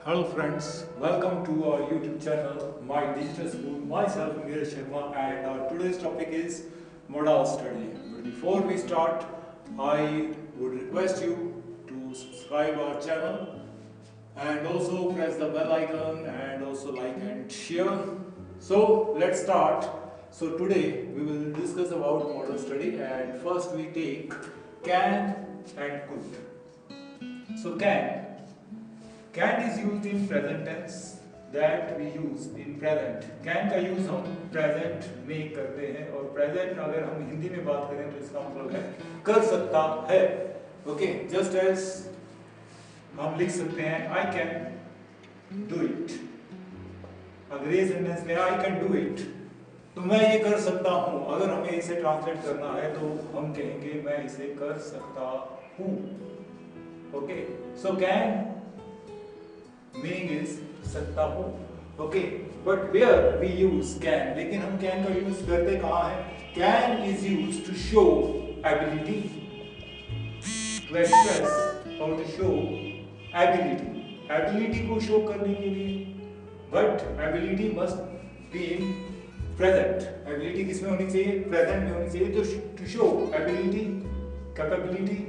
Hello friends, welcome to our YouTube channel, My Digital School, myself Neeraj Sharma, and our today's topic is modal study. But before we start, I would request you to subscribe our channel and also press the bell icon and also like and share. So let's start. So today we will discuss about modal study, and first we take can and could. So can is used in present tense, that we use in present. can का use हम present में करते हैं, और present अगर हम हिंदी में बात करें तो इसका मतलब है कर सकता है. ओके, जस्ट एज हम लिख सकते हैं I can do it. अगर ये सेंटेंस में I can do it, तो मैं ये कर सकता हूँ. अगर हमें इसे ट्रांसलेट करना है तो हम कहेंगे मैं इसे कर सकता हूँ. Okay, so can meaning is सकता हूँ. Okay, but where we use can, लेकिन हम कैन का यूज करते कहाँ है? Can is use to show ability, to express और टू शो एबिलिटी. एबिलिटी को शो करने के लिए, but ability must be in present. Ability किसमें होनी चाहिए? प्रेजेंट में होनी चाहिए. तो to show ability, capability,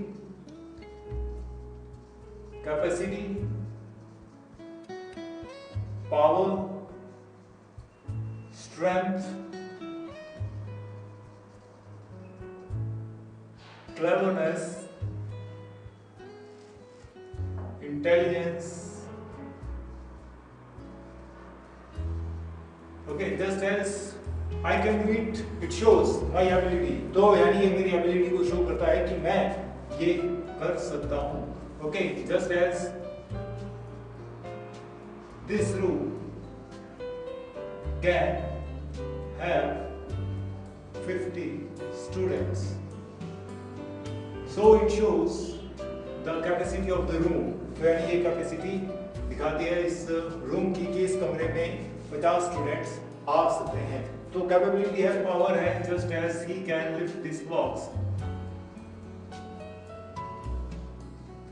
capacity, power, strength, cleverness, intelligence. Okay, just as I can do it, it shows my ability. तो यानी ये मेरी ability को show करता है कि मैं ये कर सकता हूँ. Okay, just as this room can have 50 students. So it shows the capacity of the room. तो यानी ये कैपेसिटी दिखाती है इस रूम की कि इस कमरे में 50 स्टूडेंट्स आ सकते हैं. तो कैपेबिलिटी है, पावर है, just as he can lift this box,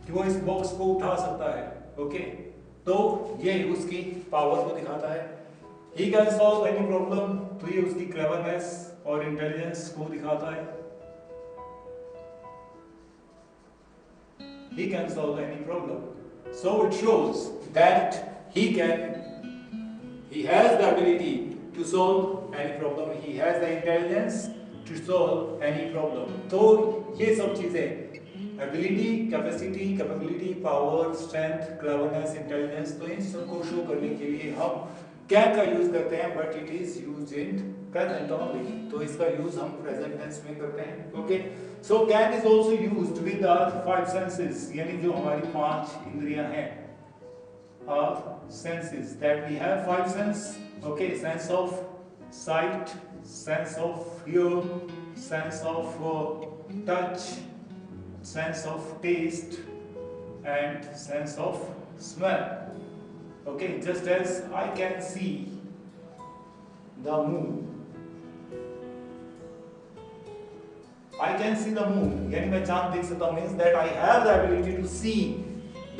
कि वो इस बॉक्स को उठा सकता है. ओके, तो ये उसकी पावर को दिखाता है. He can solve any problem, तो ये उसकी क्लेवरनेस और इंटेलिजेंस को दिखाता है. He can solve any problem, so it shows that he has the ability to solve any problem, he has the intelligence to solve any problem. तो ये सब चीजें ability, capacity, capability, power, strength, cleverness, intelligence, तो इन सबको show करने के लिए हम कैन का यूज करते हैं, but it is used in present only. तो इसका यूज हम प्रेजेंट टेंस में करते हैं. Okay, so can is also used with our five senses, यानी जो हमारी पांच इंद्रियां हैं, our senses, that we have five sense. Okay, sense of sight, sense of hear, sense of touch, sense of taste and sense of smell. Okay, just as I can see the moon, I can see the moon, यानी मैं चांद देख सकता हूँ, means that I have the ability to see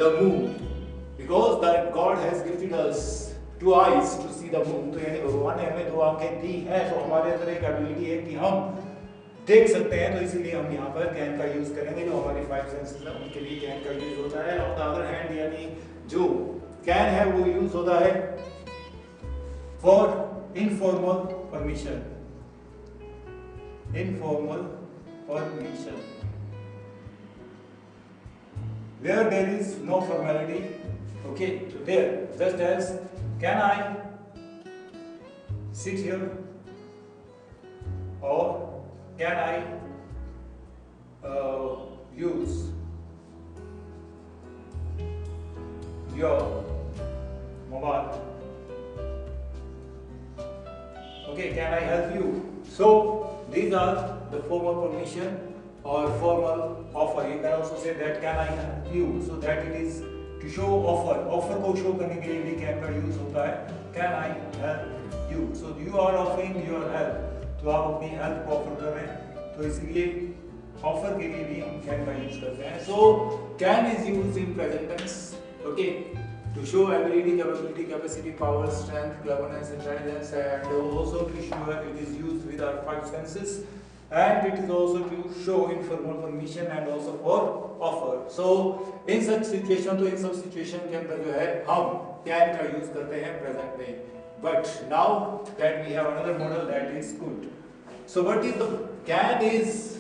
the moon, because that God has gifted us two eyes to see the moon. तो यानी भगवान ने हमें दो आंखें दी हैं, तो हमारे अंदर एक एबिलिटी है कि हम देख सकते हैं. तो इसीलिए हम यहाँ पर कैन का यूज करेंगे. जो हमारी फाइव सेंसेस हैं उनके लिए कैन का यूज होता है. ऑन द अदर हैंड, यानी जो कैन है वो यूज होता है for informal permission. Informal permission, where there is no formality. Okay, तो there, just as can I sit here, और can I use your mobile? Okay, can I help you? So these are the formal permission or formal offer. You can also say that can I help you, so that it is to show offer. Offer को show करने के लिए भी can का use होता है. Can I help you? So you are offering your help. तो आप अपनी हेल्प को ऑफर कर रहे हैं, तो इसलिए ऑफर के लिए भी हम कैन का यूज करते हैं. So can is used in present tense. Okay, to show ability, capability, capacity, power, strength, cleverness, intelligence, and also to show it is used with our five senses, and it is also to show in formal permission and also for offer. So in such situation, तो इन सब situation के अंदर जो है हम can का use करते हैं प्रेजेंट में. But now that we have another model, that is could. So what is the can is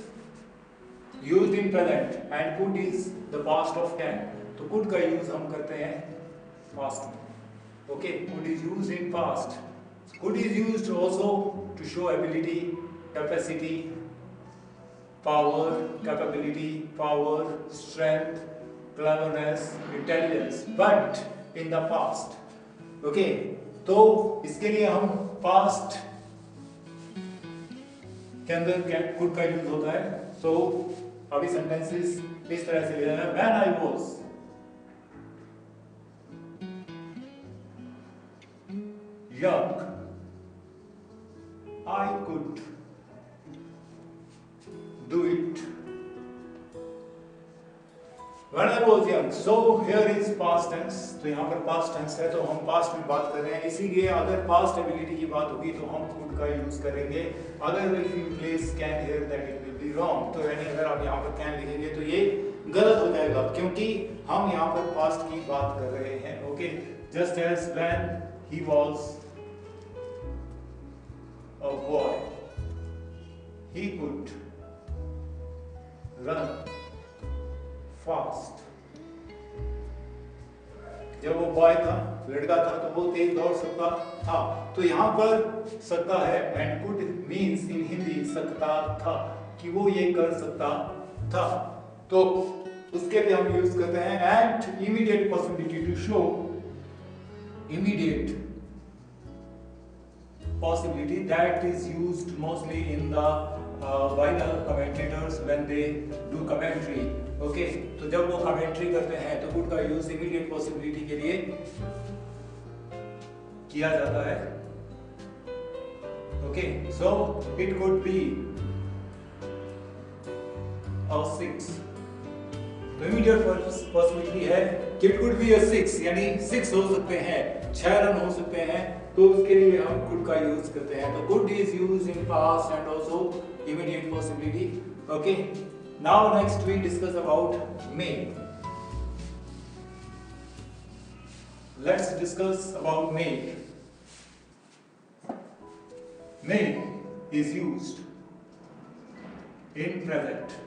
used in present and could is the past of can. तो could का यूज हम करते हैं past में. Okay, could is used in past. Could is used also to show ability, capacity, power, capability, power, strength, cleverness, intelligence, but in the past. Okay, तो इसके लिए हम past के अंदर could का यूज होता है. So अभी सेंटेंसेस इस तरह से ले लेना. When I was young, I could do it. When I was young, so here is past tense. तो यहाँ पर past tense है, तो हम past में बात कर रहे हैं. इसीलिए अगर past ability की बात होगी तो हम could का यूज करेंगे. अगर if you place can here, that it will be wrong. तो यानी अगर आप यहाँ पर can लिखेंगे तो ये गलत हो जाएगा, क्योंकि हम यहाँ पर past की बात कर रहे हैं. Okay, just as when he was a boy, he could run fast. जब वो बॉय था, लड़का था, तो वो तेज दौड़ सकता था. तो यहाँ पर सकता है and could means in Hindi सकता था, कि वो ये कर सकता था. तो उसके लिए हम यूज करते हैं and immediate possibility to show immediate possibility, that is used mostly in the by the commentators when they do commentary. Okay, तो जब वो कमेंट्री करते हैं तो could का यूज immediate possibility के लिए किया जाता है. Okay, so it could be a 6. तो immediate possibility है कि it could be a 6, यानी 6 हो सकते हैं, 6 रन हो सकते हैं. तो उसके लिए हम could का यूज करते हैं. तो could is used in past and also immediate possibility. Okay, now next we discuss about may. Let's discuss about may. May is used in present.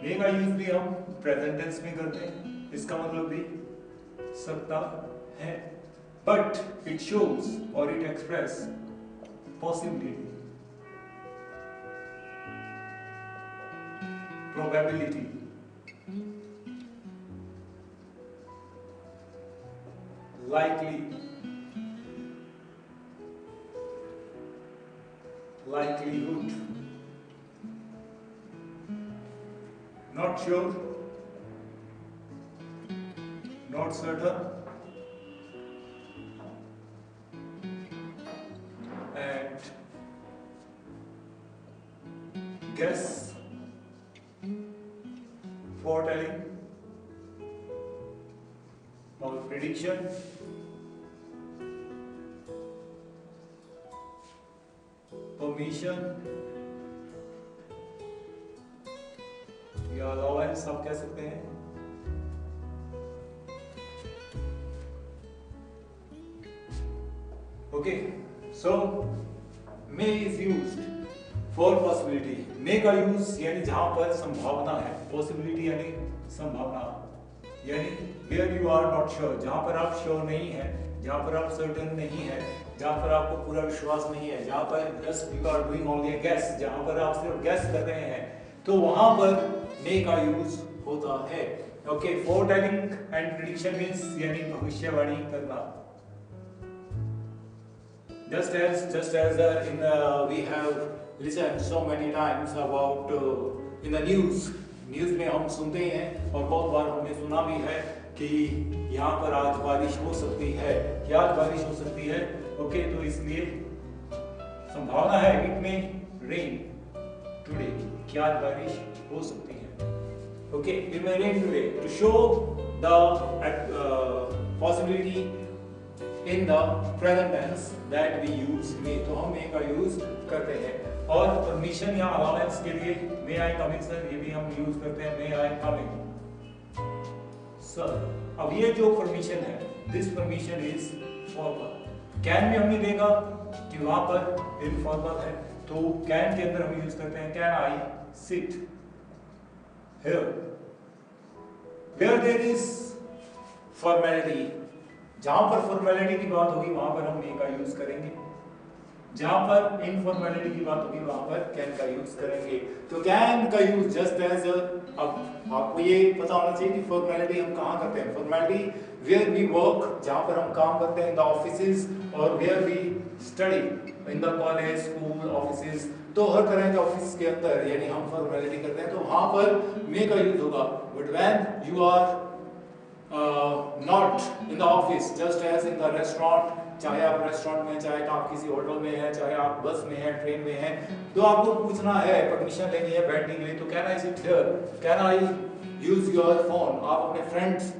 may का यूज भी हम प्रेजेंट टेंस में करते हैं. इसका मतलब भी सकता है, but it shows or it express possibility, probability, likely, likelihood, not sure, not certain, and guess, foretelling or prediction, permission या अलाउंस आप कह सकते हैं. Okay, so may is used for possibility. may का यूज यानी जहां पर संभावना है, possibility यानी संभावना, यानी where you are not sure, जहां पर आप श्योर नहीं है, जहां पर आप सर्टेन नहीं है, जहां पर आपको पूरा विश्वास नहीं है, जहां पर just you are doing only a guess, जहां पर आप सिर्फ guess कर रहे हैं, तो वहां पर may का यूज होता है. Okay, foretelling and prediction means यानी भविष्यवाणी करना. Just as in we have listened so many times about in the news में हम सुनते ही हैं और बहुत बार हमने सुना भी है कि यहाँ पर आज बारिश हो सकती है, क्या आज बारिश हो सकती है. ओके, तो इसलिए संभावना है इट में रेन टुडे, क्या आज बारिश हो सकती है. Okay, it may rain today to show the possibility in the present tense that we use may, तो हम may का यूज करते हैं। और परमिशन या अलाउंस के लिए may I come in sir, ये भी हम यूज करते हैं may I come in sir। अब ये जो परमिशन है, this permission is formal। Can में हमने देखा कि वहां पर इनफॉर्मल है, तो कैन के अंदर हम यूज करते हैं can I sit here. Where there is formality, जहां पर फॉर्मेलिटी की बात होगी वहां पर हम मे का यूज करेंगे, जहां पर इनफॉर्मेलिटी की बात होगी वहां पर कैन का यूज करेंगे। तो कैन का यूज जस्ट एज, अब आपको ये पता होना चाहिए कि फॉर्मेलिटी हम कहाँ करते हैं। फॉर्मेलिटी वेयर वी वर्क, जहां पर हम काम करते हैं, इन द ऑफिसेज, और where we study, in the college, school, offices, तो हर तरह के ऑफिस के अंदर यानी हम फॉर्मेलिटी करते हैं तो वहां पर मे का यूज होगा। But when you are not in the office, just as in the restaurant, चाहे आप रेस्टोरेंट में, चाहे आप किसी होटल में हैं, चाहे आप बस में हैं, ट्रेन में हैं, तो आपको पूछना है, परमिशन लेनी है बैठने के लिए, तो can I sit here, can I use your phone. आप अपने फ्रेंड्स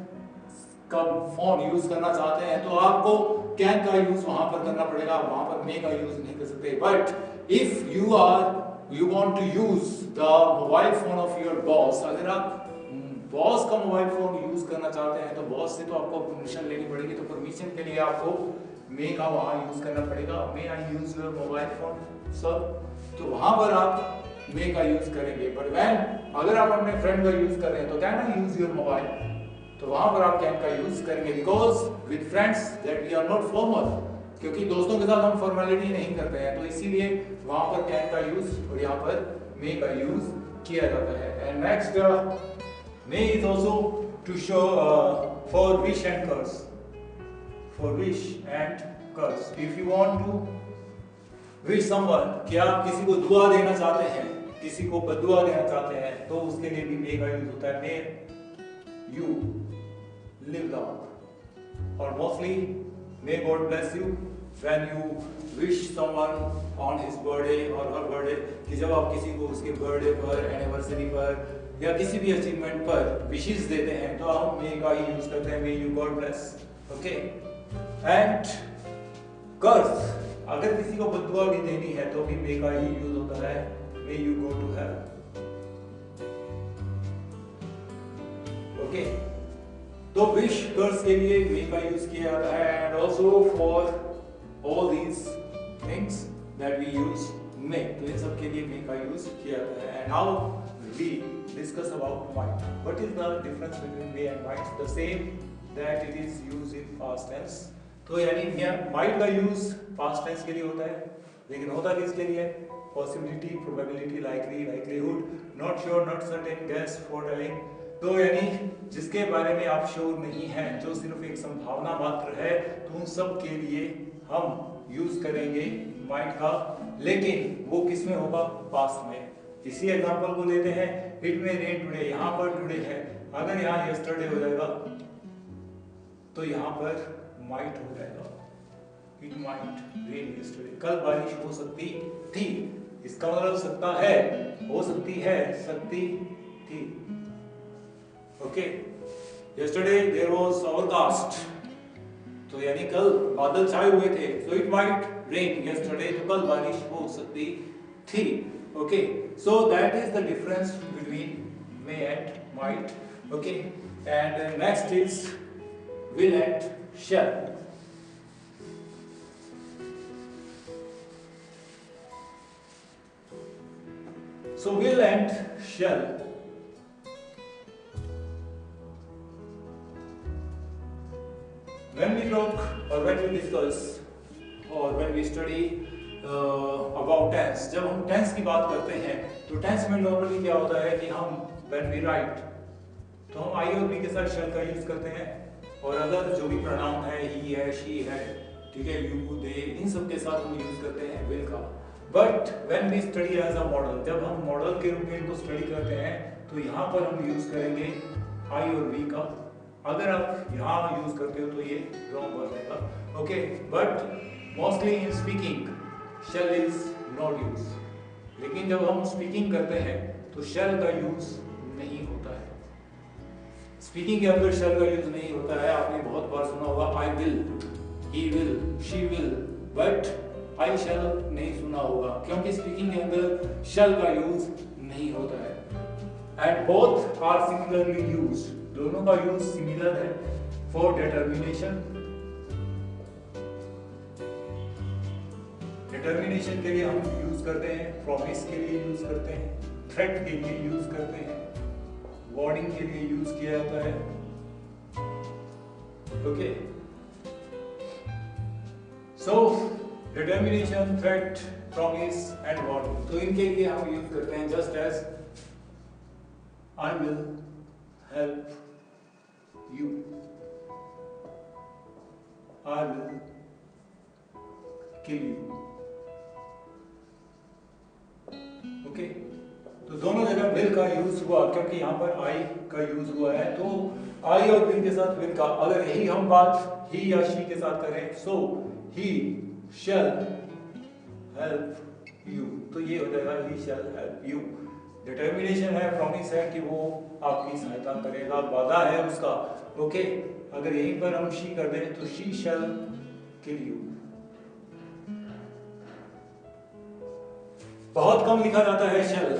का फोन यूज करना चाहते हैं तो आपको कैन का यूज वहां पर करना पड़ेगा, वहां पर मे का यूज नहीं कर सकते। But if you want to use the mobile phone of your boss, अगर आप बॉस का मोबाइल फोन यूज करना चाहते हैं तो बॉस से तो आपको परमिशन लेनी पड़ेगी, तो परमिशन के लिए आपको मे का वहां यूज करना पड़ेगा। May I use your mobile phone sir, तो वहां पर आप मे का यूज करेंगे। बट व्हेन, अगर आप अपने फ्रेंड का यूज कर रहे हैं तो can I use your mobile, तो वहां पर आप कैन का यूज करेंगे। Because with friends that we are not formal, क्योंकि दोस्तों के साथ हम फॉर्मेलिटी नहीं करते हैं, तो इसीलिए वहां पर कैन का यूज और यहाँ पर मे का यूज किया जाता है। And next, may is also to show for wish and curse, for wish and curse। if you want to wish someone, कि आप किसी को दुआ देना चाहते हैं, किसी को बद्दुआ देना चाहते हैं, तो उसके लिए भी may का यूज होता है। may you live long, और mostly may God bless you when you wish someone on his birthday or her birthday, कि जब आप किसी को उसके बर्थडे पर, एनिवर्सरी पर या किसी भी अचीवमेंट पर विशेस देते हैं तो हम मे का ही यूज करते हैं, may you God bless. Okay, and curse, अगर किसी को बद्दुआ भी देनी है तो भी मे का ही यूज होता है, may you go to hell. Okay, तो विश कर्स के लिए मे का यूज किया जाता है, and also for all these things that we use may, तो इन सब के लिए मे का यूज किया जाता है। And how we discuss about might. What is the difference between may and might? The same that it is used in past tense. तो यानी might का use past tense के लिए होता है, लेकिन होता किसके लिए? Possibility, probability, likely, likelihood, not sure, not certain, guess, foretelling। तो यानी जिसके बारे में आप श्योर नहीं हैं, जो सिर्फ एक संभावना मात्र है, तो उन सब के लिए हम यूज करेंगे might का, लेकिन वो किस में होगा? पास्ट में। इसी एग्जांपल को लेते हैं, इट में रेन टुडे, यहाँ पर टुडे है, अगर यहाँ यस्टरडे हो जाएगा तो यहाँ पर माइट हो जाएगा, इट माइट रेन यस्टरडे, कल बारिश हो सकती थी, इसका मतलब सकता है, हो सकती है, सकती थी। Okay, yesterday there was overcast, तो यानी कल बादल छाए हुए थे, so it might rain yesterday, तो कल बारिश हो सकती थी। Okay, so that is the difference between may and might. Okay, and next is will and shall. So will and shall, when we talk or when we discuss or when we study about tense, जब हम tense की बात करते हैं तो tense में normally क्या होता है कि हम when we write तो हम I और B के साथ shall का यूज करते हैं, और अदर जो भी प्रोनाउन है, he है, she है, ठीक है, you, they, इन सब के साथ हम यूज करते हैं will का। But when we study as a model, जब हम मॉडल के रूप में इनको स्टडी करते हैं तो यहाँ पर हम यूज करेंगे I और V का। अगर आप यहाँ यूज करते हो तो ये रॉन्ग हो जाएगा। Okay, but mostly in speaking shall is not used, लेकिन जब हम स्पीकिंग करते हैं तो shall का यूज नहीं होता है। स्पीकिंग के अंदर शैल का यूज नहीं होता है। आपने बहुत बार सुना होगा I will, he will, she will, but I shall नहीं सुना होगा, क्योंकि स्पीकिंग के अंदर शैल का यूज नहीं होता है। And both are similarly used, दोनों का यूज सिमिलर है फॉर डिटर्मिनेशन। डिटर्मिनेशन के लिए हम यूज करते हैं, प्रॉमिस के लिए यूज करते हैं, थ्रेट के लिए यूज करते हैं, वार्निंग के लिए यूज किया जाता है। Okay, so determination, threat, promise and warning, तो इनके लिए हम यूज करते हैं just as I will help you, I will kill you. Okay, तो दोनों जगह विल का यूज हुआ, क्योंकि यहाँ पर आई का यूज हुआ है, तो आई और विल के साथ विल का, अगर यही हम बात ही या शी के साथ करें, सो ही शैल हेल्प यू, तो ये हो जाएगा ही शैल हेल्प यू। डिटर्मिनेशन है, प्रॉमिस है कि वो आपकी सहायता करेगा, वादा है उसका। ओके, अगर यहीं पर हम शी कर दें तो शी शैल किल यू। बहुत कम लिखा जाता है शैल,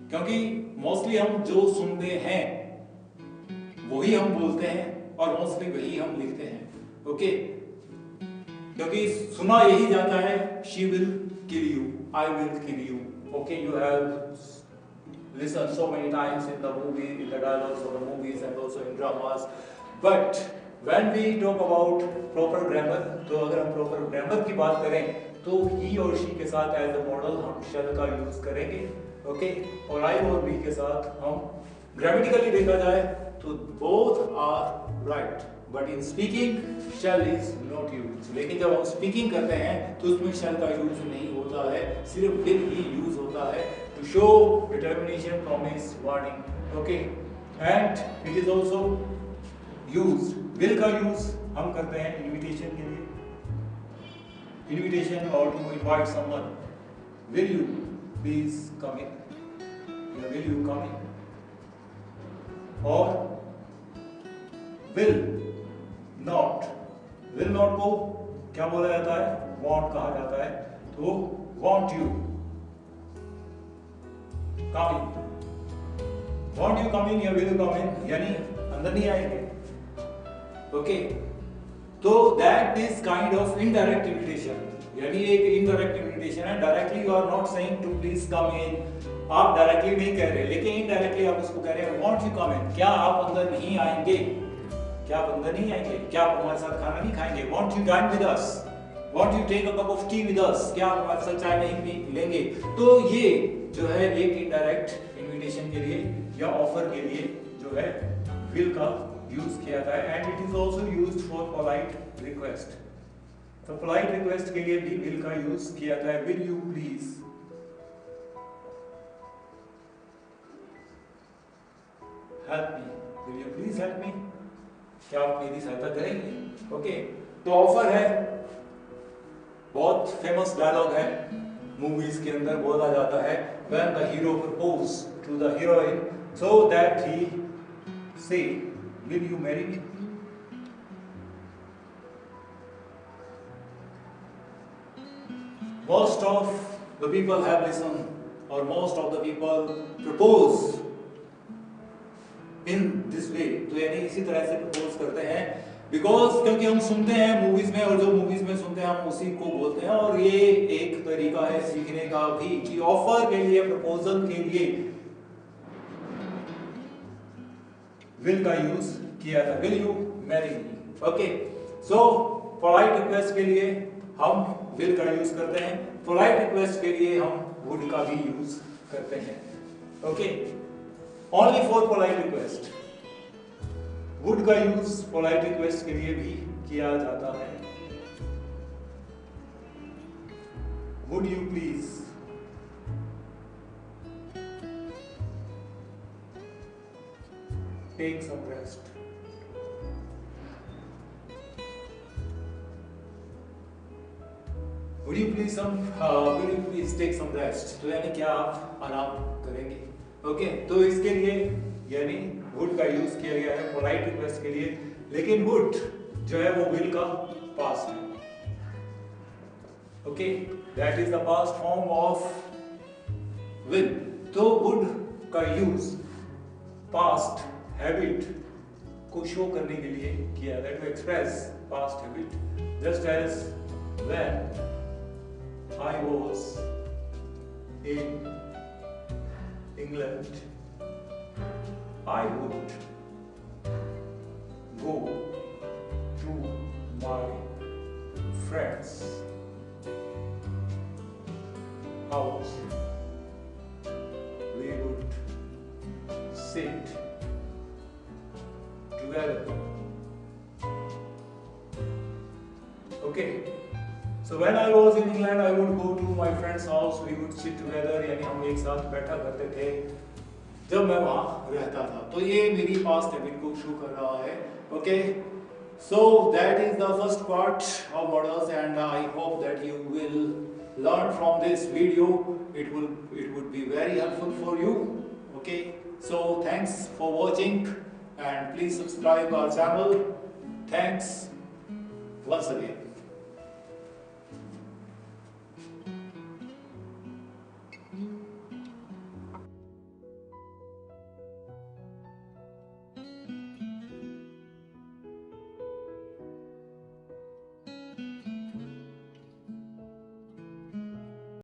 क्योंकि मोस्टली हम जो सुनते हैं वही हम बोलते हैं और मोस्टली वही हम लिखते हैं। ओके, क्योंकि सुना यही जाता है she will kill you, I will kill you. Okay, you have listened so many times in the movie, in the dialogues of the movies and also in dramas. But when we talk about proper grammar, तो अगर हम proper grammar की बात करें तो he और she के साथ as a model हम shall का यूज करेंगे। ओके, और I और we के साथ हम ग्रामेटिकली देखा जाए तो both are right, but in speaking shall is not used। लेकिन जब हम स्पीकिंग करते हैं तो उसमें shall का यूज नहीं होता है, सिर्फ will ही यूज होता है to show determination, promise, warning। Okay, and it is also used, will का यूज हम करते हैं invitation के लिए, invitation or to invite someone, will you please come in, या will you come in, और will not को क्या बोला जाता है, want कहा जाता है, तो want you come in, want you come in या will you come in, यानी अंदर नहीं आएंगे। ओके, तो that is kind of indirect invitation, यानी एक indirect invitation है। directly you are not saying to please come in, आप डायरेक्टली नहीं कह रहे, लेकिन इनडायरेक्टली आप उसको कह रहे हैं वांट यू कम इन, क्या आप अंदर नहीं आएंगे, क्या आप अंदर नहीं आएंगे, क्या आप हमारे साथ खाना नहीं खाएंगे, want you dine with us, want you take a cup of tea with us, क्या आप हमारे साथ चाय नहीं पी लेंगे। तो ये जो है एक इनडायरेक्ट इनविटेशन के लिए या ऑफर के लिए जो है विल का यूज किया जाता है। And it is also used for polite request, तो पोलाइट रिक्वेस्ट के लिए भी विल का यूज किया जाता है। Will you please help me, will you please help me, क्या आप मेरी सहायता करेंगे। ओके, तो ऑफर है, बहुत फेमस डायलॉग है, मूवीज के अंदर बोला जाता है when the hero propose to the heroine so that he say will you marry me। Most of the people have listened or most of the people propose in this way, तो यानी इसी तरह से प्रपोज करते हैं, because क्योंकि हम सुनते हैं मूवीज में और जो मूवीज में सुनते हैं हम उसी को बोलते हैं। और ये एक तरीका है सीखने का भी कि ऑफर के लिए, प्रपोजल के लिए विल का यूज किया था, will you marry me. Okay, so polite request के लिए हम विल का यूज करते हैं, पोलाइट रिक्वेस्ट के लिए हम वुड का भी यूज करते हैं। Okay, only for polite request, would का यूज polite request के लिए भी किया जाता है। would you please take some rest, would you please take some rest, तो यानी क्या आप आराम करेंगे। ओके, तो इसके लिए यानी वुड का यूज किया गया है पोलाइट रिक्वेस्ट के लिए, लेकिन वुड जो है वो विल का पास्ट है। Okay, that is the past form of will. तो वुड का यूज पास्ट हैबिट को शो करने के लिए किया है, to express past habit, just as when I was in England, I would go to my friend's house. We would sit together. Okay. So when I was in England, I would go to my friend's house. We would sit together. यानी हम एक साथ बैठा करते थे जब मैं वहाँ रहता था। तो ये मेरी पास्ट हैबिट को शो कर रहा है। Okay, so that is the first part of modals, and I hope that you will learn from this video. It would be very helpful for you. Okay, so thanks for watching, and please subscribe our channel. Thanks once again.